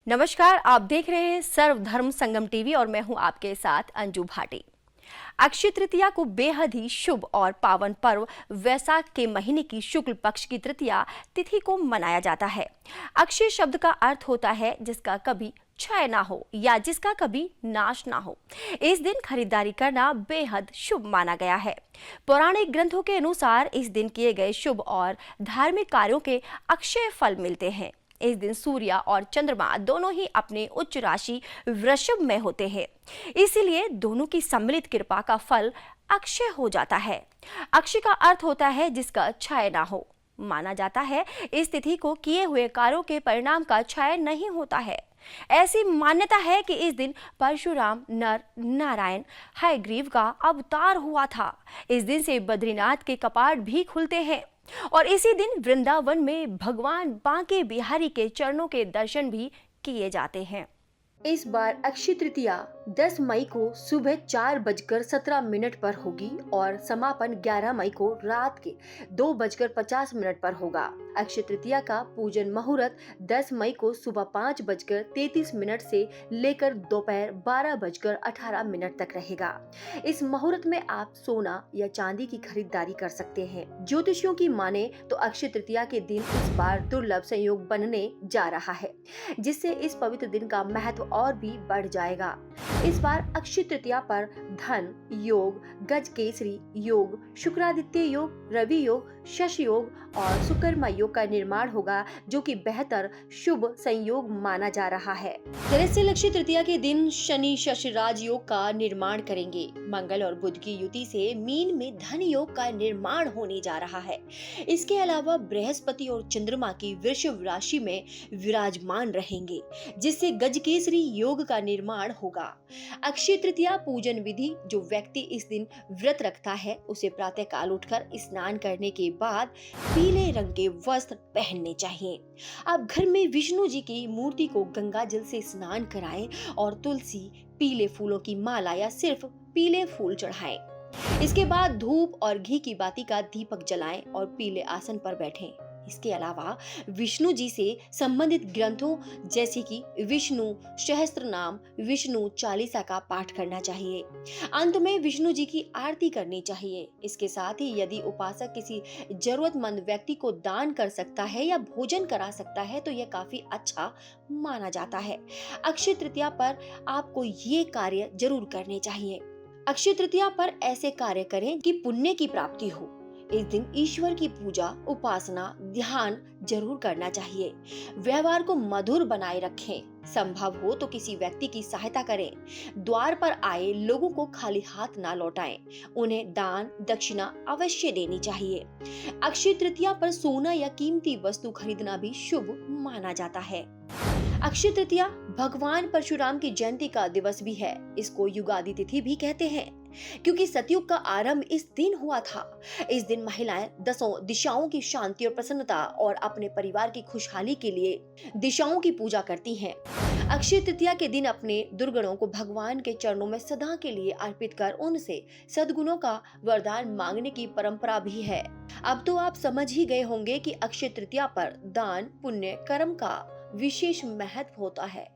नमस्कार, आप देख रहे हैं सर्वधर्म संगम टीवी और मैं हूं आपके साथ अंजू भाटी। अक्षय तृतीया को बेहद ही शुभ और पावन पर्व वैशाख के महीने की शुक्ल पक्ष की तृतीया तिथि को मनाया जाता है। अक्षय शब्द का अर्थ होता है जिसका कभी क्षय ना हो या जिसका कभी नाश ना हो। इस दिन खरीदारी करना बेहद शुभ माना गया है। पौराणिक ग्रंथों के अनुसार इस दिन किए गए शुभ और धार्मिक कार्यों के अक्षय फल मिलते हैं। इस दिन सूर्य और चंद्रमा दोनों ही अपने उच्च राशि वृषभ में होते हैं, इसीलिए दोनों की सम्मिलित कृपा का फल अक्षय हो जाता है। अक्षय का अर्थ होता है जिसका क्षय ना हो। माना जाता है इस तिथि को किए हुए कार्यों के परिणाम का क्षय नहीं होता है। ऐसी मान्यता है कि इस दिन परशुराम नर नारायण हयग्रीव का अवतार हुआ था। इस दिन से बद्रीनाथ के कपाट भी खुलते हैं और इसी दिन वृंदावन में भगवान बांके बिहारी के चरणों के दर्शन भी किए जाते हैं। इस बार अक्षय तृतीया 10 मई को सुबह 4:17 पर होगी और समापन 11 मई को रात के 2:50 पर होगा। अक्षय तृतीया का पूजन मुहूर्त 10 मई को सुबह 5:33 से लेकर दोपहर 12:18 तक रहेगा। इस मुहूर्त में आप सोना या चांदी की खरीदारी कर सकते हैं। ज्योतिषियों की माने तो अक्षय तृतीया के दिन इस बार दुर्लभ संयोग बनने जा रहा है, जिससे इस पवित्र दिन का महत्व और भी बढ़ जाएगा। इस बार अक्षय तृतीया पर धन योग, गज केसरी योग, शुक्रादित्य योग, रवि योग, शश योग और सुकर्मा योग का निर्माण होगा, जो कि बेहतर शुभ संयोग माना जा रहा है। दरअसल अक्षय तृतीया के दिन शनि शश राज योग का निर्माण करेंगे। मंगल और बुध की युति से मीन में धन योग का निर्माण होने जा रहा है। इसके अलावा बृहस्पति और चंद्रमा की वृषभ राशि में विराजमान रहेंगे, जिससे गजकेसरी योग का निर्माण होगा। अक्षय तृतीया पूजन विधि: जो व्यक्ति इस दिन व्रत रखता है उसे प्रातः काल उठकर स्नान करने के बाद पीले रंग के वस्त्र पहनने चाहिए। आप घर में विष्णु जी की मूर्ति को गंगा जल से स्नान कराएं और तुलसी, पीले फूलों की माला या सिर्फ पीले फूल चढ़ाएं। इसके बाद धूप और घी की बाती का दीपक जलाएं और पीले आसन पर बैठें। इसके अलावा विष्णु जी से संबंधित ग्रंथों जैसे कि विष्णु सहस्त्रनाम, विष्णु चालीसा का पाठ करना चाहिए। अंत में विष्णु जी की आरती करनी चाहिए। इसके साथ ही यदि उपासक किसी जरूरतमंद व्यक्ति को दान कर सकता है या भोजन करा सकता है तो यह काफी अच्छा माना जाता है। अक्षय तृतीया पर आपको ये कार्य जरूर करने चाहिए। अक्षय तृतीया पर ऐसे कार्य करें कि पुण्य की प्राप्ति हो। इस दिन ईश्वर की पूजा, उपासना, ध्यान जरूर करना चाहिए। व्यवहार को मधुर बनाए रखें। संभव हो तो किसी व्यक्ति की सहायता करें। द्वार पर आए लोगों को खाली हाथ ना लौटाएं। उन्हें दान दक्षिणा अवश्य देनी चाहिए। अक्षय तृतीया पर सोना या कीमती वस्तु खरीदना भी शुभ माना जाता है। अक्षय तृतीया भगवान परशुराम की जयंती का दिवस भी है। इसको युगादि तिथि भी कहते हैं, क्योंकि सतयुग का आरंभ इस दिन हुआ था। इस दिन महिलाएं दसों दिशाओं की शांति और प्रसन्नता और अपने परिवार की खुशहाली के लिए दिशाओं की पूजा करती हैं। अक्षय तृतीया के दिन अपने दुर्गुणों को भगवान के चरणों में सदा के लिए अर्पित कर उनसे सद्गुणों का वरदान मांगने की परंपरा भी है। अब तो आप समझ ही गए होंगे कि अक्षय तृतीया पर दान पुण्य कर्म का विशेष महत्व होता है।